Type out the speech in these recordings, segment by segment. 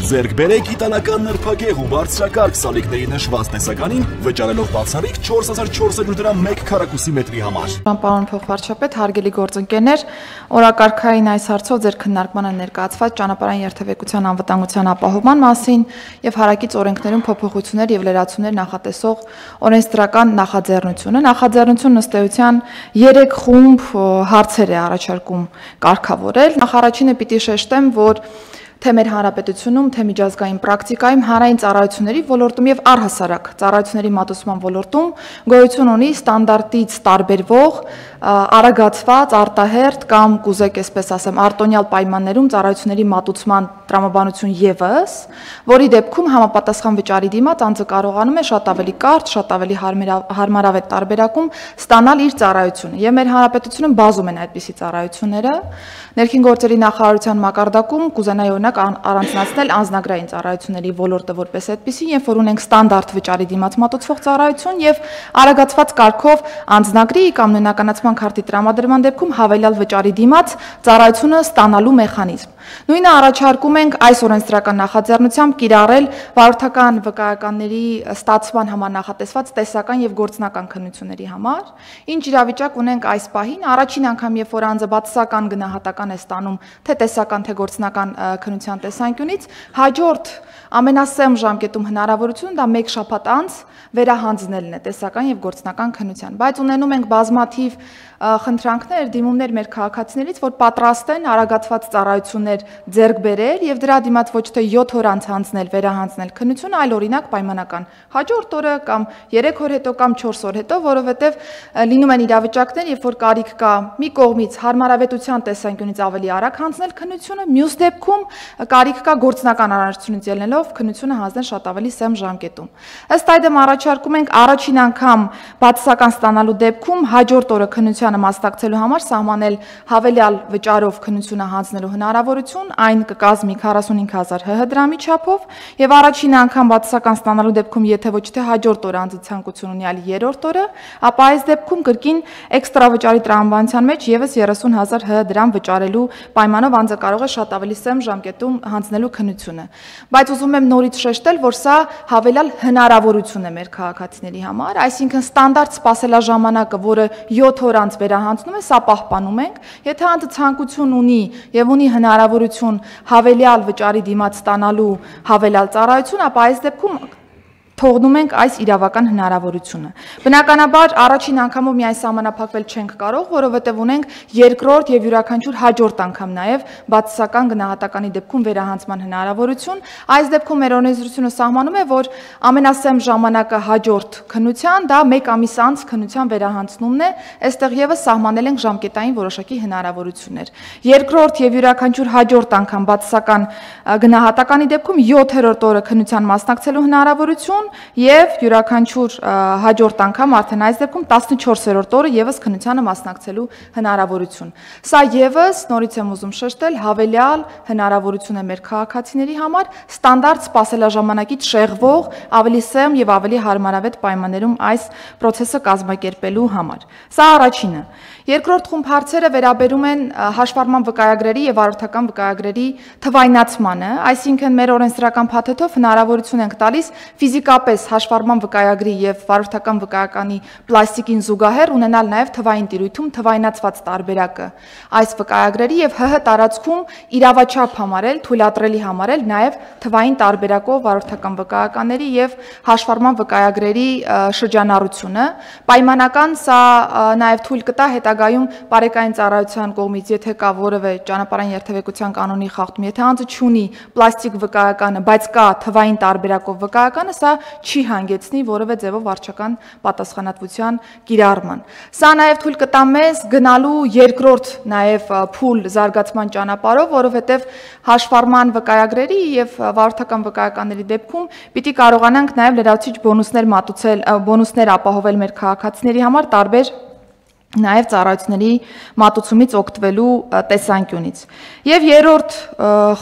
Ձեռք բերեք իտալական նրբագեղ ու բարձրակարգ սալիկների նշված տեսականին, վճարելով բացառիկ 4400 դրամ 1 քառակուսի մետրի համար։ Պարոն փոխվարչապետ, հարգելի գործընկերներ, օրակարգային այս հարցով ձեր քննարկմանը ներկայացված ճանապարհային երթևեկության անվտանգության ապահովման մասին եւ հարակից օրենքներում փոփոխություններ եւ լրացումներ նախատեսող օրենսդրական նախաձեռնությունը։ Նախաձեռնությունն ըստ էության 3 խումբ հարցեր է առաջարկում կարգավորել։ Նախ առաջինը պիտի շեշտեմ, որ թե մեր հանրապետությունում, թե միջազգային պրակտիկայում հանրային ծառայությունների ոլորտում եւ առհասարակ ծառայությունների մատուցման ոլորտում գոյություն ունի ստանդարտից տարբերվող արագացված, արտահերթ կամ կուզեք այսպես ասեմ, արտոնյալ պայմաններում ծառայությունների մատուցման տրամաբանություն եւս, որի դեպքում համապատասխան վճարի դիմաց անձը կարողանում է շատ ավելի կարճ, շատ ավելի հարմարավետ տարբերակում ստանալ իր ծառայությունը։ Եվ մեր հանրապետությունում բազում են այդպիսի ծառայությունները։ Ներքին գործերի նախարարության մակարդակում կուզենայի օրինակ առանձնացնել անձնագրային ծառայությունների ոլորտը որպես այդպիսին, երբ որ ունենք ստանդարտ վճարի դիմաց մատուցվող ծառայություն եւ արագացված կարգով անձնագրի կամ նույնականացման քարտի տրամադրման դեպքում հավելյալ վճարի դիմաց ծառայությունը ստանալու մեխանիզմ։ Նույնը առաջարկում ենք այս օրենսդրական նախաձեռնությամբ կիրառել վարորդական վկայականների ստացման համար նախատեսված տեսական եւ գործնական քննությունների համար։ Ինչ իրավիճակ ունենք այս պահին, առաջին անգամ երբ որ անձը բացասական գնահատական է ստանում թե տեսական թե գործնական քննության տեսանկյունից, հաջորդ ամենասեմ ժամկետում հնարավորությունը դա 1 շաբաթ անց վերահանձնելն է տեսական եւ գործնական քննության, բայց ունենում ենք բազմաթիվ խնդրանքներ, դիմումներ մեր քաղաքացիներից, որ պատրաստ են արագացված ծառայություններ ձեռք բերել եւ դրա դիմաց ոչ թե 7 օր անց հանձնել, վերահանձնել քննությունը, այլ օրինակ պայմանական հաջորդ օրը կամ 3 օր հետո կամ 4 օր հետո, որովհետեւ լինում են իրավիճակներ, երբ որ կարիք կա մի կողմից հարմարավետության տեսանկյունից ավելի արագ հանձնել քննությունը, մյուս դեպքում կարիք կա գործնական առանցությունից ելնելով քննությունը հանձնել շատ ավելի սեմ ժամկետում։ Ըստ այդմ առաջարկում ենք առաջին անգամ բացասական ստանալու դեպքում հաջորդ օրը քննության մասնակցելու համար սահմանել հավելյալ վճարով քննությունը հանձնելու հնարավորություն, այն կկազմի 45000 ՀՀ դրամի չափով եւ առաջին անգամ բացասական ստանալու դեպքում եթե ոչ թե հաջորդ օրը անձը ցանկություն ունի, այլ երրորդ օրը, ապա այս դեպքում կրկին էքստրա վճարի տրամաբանության մեջ եւս 30000 ՀՀ դրամ վճարելու պայմանով անձը կարող է շատ ավելի սեմ ժամկետում հանձնելու քննությունը։ Բայց ուզում եմ նորից շեշտել, որ սա հավելյալ հնարավորություն է մեր քաղաքացիների համար, այսինքն ստանդարտ սպասելաժամանակը, որը 7 օր անց վերահանձնում է, սա պահպանում ենք։ Եթե անձը ցանկություն ունի եւ ունի հնարավորություն հավելյալ վճարի դիմաց ստանալու հավելյալ ծառայություն, ապա այս դեպքում թողնում ենք այս իրավական հնարավորությունը։ Բնականաբար առաջին անգամով միայն սահմանափակվել չենք կարող, որովհետև ունենք երկրորդ եւ յուրաքանչյուր հաջորդ անգամ նաեւ բացասական գնահատականի դեպքում վերահանձման հնարավորություն։ Այս դեպքում մեր օրենսդրությունը սահմանում է, որ ամենասեմ ժամանակը հաջորդ քննության դա 1 ամիս անց քննության վերահանձնումն է, այստեղ եւս սահմանել ենք ժամկետային որոշակի հնարավորություններ։ Երկրորդ եւ յուրաքանչյուր հաջորդ անգամ բացասական գնահատականի դեպքում 7-րդ օրը քննության մասնակցելու հնարավորություն եւ յուրաքանչյուր հաջորդ անգամ արդեն այս դեպքում 14-րդ օրը եւս քննությանը մասնակցելու հնարավորություն։ Սա եւս նորից եմ ուզում շեշտել, հավելյալ հնարավորություն է մեր քաղաքացիների համար ստանդարտ սպասելաժամանակից շեղվող ավելի սեմ եւ ավելի հարմարավետ պայմաններում այս process-ը կազմակերպելու համար։ Սա առաջինը։ Երկրորդ խումբ հարցերը վերաբերում են հաշվառման վկայագրերի եւ վարորդական վկայագրերի թվայնացմանը, այսինքն մեր օրենսդրական փաթեթով հնարավորություն ենք տալիս ֆիզիկապես հաշվառման վկայագրի եւ վարորդական վկայականի պլաստիկին զուգահեռ ունենալ նաեւ թվային տիրույթում թվայնացված տարբերակը այս վկայագրերի եւ ՀՀ տարածքում իրավաչափ համարել, թույլատրելի համարել նաեւ թվային տարբերակով վարորդական վկայականների եւ հաշվառման վկայագրերի շրջանառությունը։ Պայմանական սա նաեւ թույլ կտա հետագայում բարեկային ծառայության կողմից, եթե կա որևէ ճանապարհային երթևեկության կանոնի խախտում, եթե անձը չունի պլաստիկ վկայականը, բայց կա թվային տարբերակով վկայականը, սա չի հանգեցնի որևէ ձևով վարչական պատասխանատվության կիրառման։ Սա նաև թույլ կտա մեզ գնալու երկրորդ նաև փուլ զարգացման ճանապարհով, որովհետև հաշվառման վկայագրերի եւ վարորդական վկայականների դեպքում պիտի կարողանանք նաև լրացուցիչ բոնուսներ մատուցել, բոնուսներ ապահովել մեր քաղաքացիների համար տարբեր նաև ծառայությունների մատուցումից օգտվելու տեսանկյունից։ Եվ երրորդ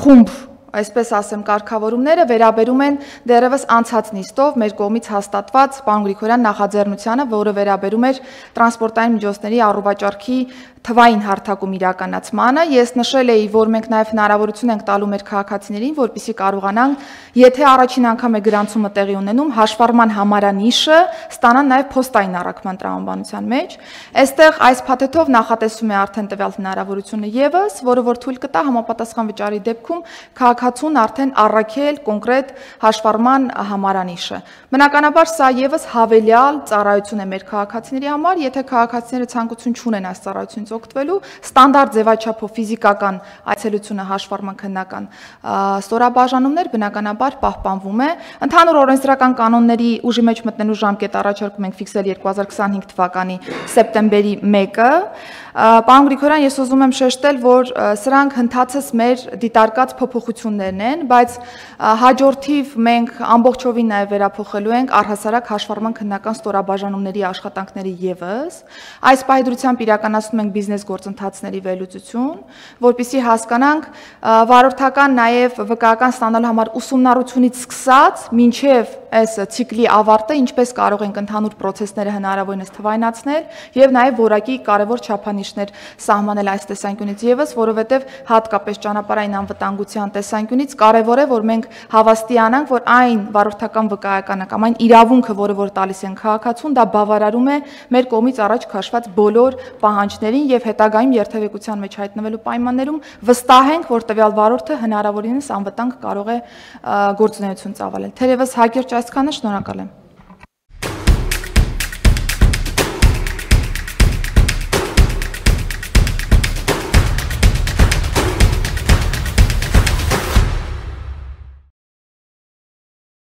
խումբ այսպես ասեմ, կարգավորումները վերաբերում են դեռևս անցած նիստով մեր կողմից հաստատված պարոն Գրիգորյան նախաձեռնությանը, որը վերաբերում էր տրանսպորտային միջոցների առողջարքի թվային հարթակում իրականացմանը։ Ես նշել էի, որ մենք նաև հնարավորություն ենք տալու մեր քաղաքացիներին, որպեսզի կարողանան, եթե առաջին անգամ է գրանցումը տեղի ունենում, հաշվառման համարանիշը ստանան նաև փոստային առաքման տրամաբանության մեջ։ Այստեղ այս փաթեթով նախատեսում է արդեն տվյալ հնարավորությունը եւս, որը որ թույլ կտա համապատասխան վճարի դեպքում քաղաքացուն արդեն առաքել կոնկրետ հաշվառման համարանիշը։ Բնականաբար սա եւս հավելյալ ծառայություն է մեր քաղաքացիների համար, եթե քաղաքացիները ցանկություն չունեն այս ծառայությունից օգտվելու, ստանդարտ ձևաչափով ֆիզիկական այցելությունը հաշվառման քննական ստորաբաժանումներ բնականաբար պահպանվում է։ Ընդհանուր օրենսդրական կանոնների ուժի մեջ մտնելու ժամկետ առաջարկում ենք ֆիքսել 2025 թվականի սեպտեմբերի 1-ը։ Պարոն Գրիգորյան, ես ուզում եմ շեշտել, որ սրանք հնդածս մեր դիտարկած փոփոխություններն են, բայց հաջորդիվ մենք ամբողջովին նաև վերափոխելու ենք առհասարակ հաշվառման քննական ստորաբաժանումների աշխատանքների եւս։ Այս պահեդրությամբ իրականացնում ենք բիզնես գործընթացների վերլուծություն, որպեսզի հասկանանք վարորդական նաև վկայական ստանալու համար ուսումնառությունից սկսած մինչև այս ցիկլի ավարտը ինչպես կարող ենք ընդհանուր process-ները հնարավորինս թվայնացնել եւ նաև որակի կարևոր չափանիշներ սահմանել այս տեսանկյունից եւս, որովհետեւ հատկապես ճանապարհային անվտանգության տեսանկյունից կարևոր է, որ մենք հավաստիանանք, որ այն վարորդական վկայականը կամ այն իրավունքը, որը որ տալիս են քաղաքացուն, դա բավարարում է մեր կողմից առաջ քաշված բոլոր պահանջներին եւ հետագայում երթևեկության մեջ հայտնվելու պայմաններում վստահենք, որ տվյալ վարորդը հնարավորինս անվտանգ կարող է գործունեություն ծավալել։ Թերևս հակիրճ այսքանը, շնորհակալ եմ։